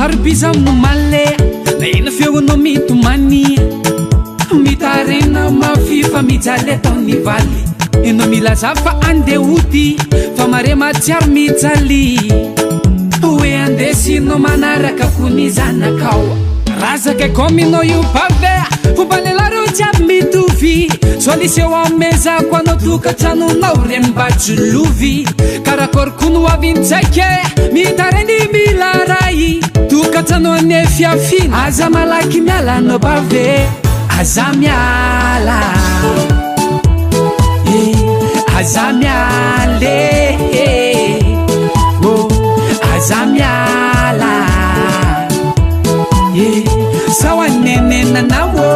haribizamno male na ina feonao mitomania mitarena mafifa mijaly ataony valy ino milaza fa andeody fa mare matsiaro mijaly hoe andesinao manaraka kony zanakao razaka kominao io pavea fombalelaro jiaby mitovy soliseo amezako anao tokatranonao rembajylovy karakorikono avintsaiky mitareny milaray tokatranao ane fiafina aza malaky miala anao bave aza miala aza miale aza miala sawa nenena nawo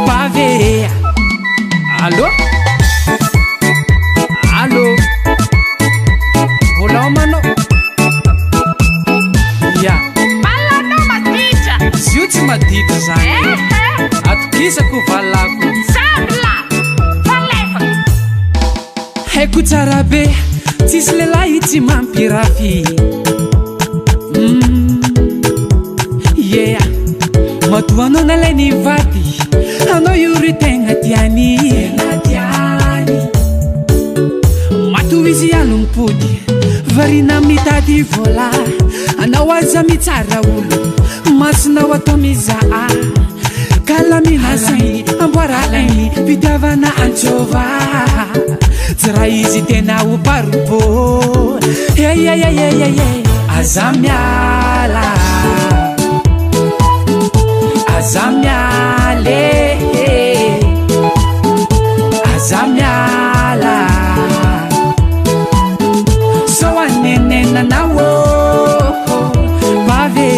bave allo allo volao manao ya Malanao maditra zio tsy maditra zany atokisako valako sabla falefaka haiko tsara be tsisy lelahy tsy mampirafy yeah matoanao nalainy vady anao iory tegna tiany mato izy alompody varina mitady vola anao aza mitsara olo masinao atao mizaa kalamina sainy amboaralainy fitiavana antsova tsy raha izy tena ho parobô aza miala aza miale aza miala so anenena nawo bave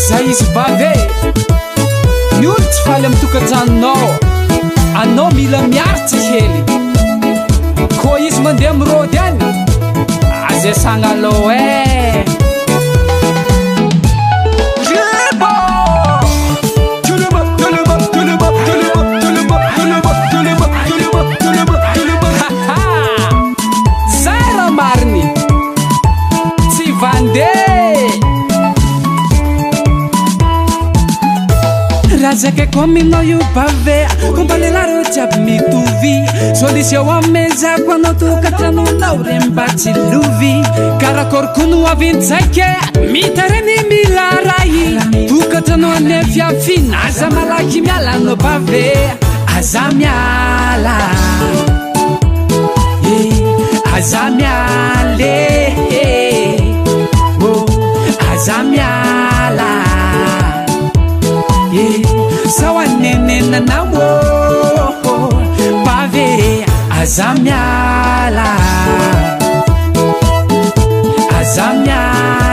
za izy bave ny olo tsy faly amy tokantranonao anao mila miaritsy hely koa izy mandeha mirody any aza sagnalô zara mariny tsy vande razaka kominao io bavea kombalelaro jiaby mitovy soliseo amezako anao tokatranonao rembatsy lovy karakorikono avintsaiky mitareny milaray tokatranao ane fiafina aza malaky miala anao bavea aza miala aza miale aza miala sawa nenena nawo bave aza miala aza miala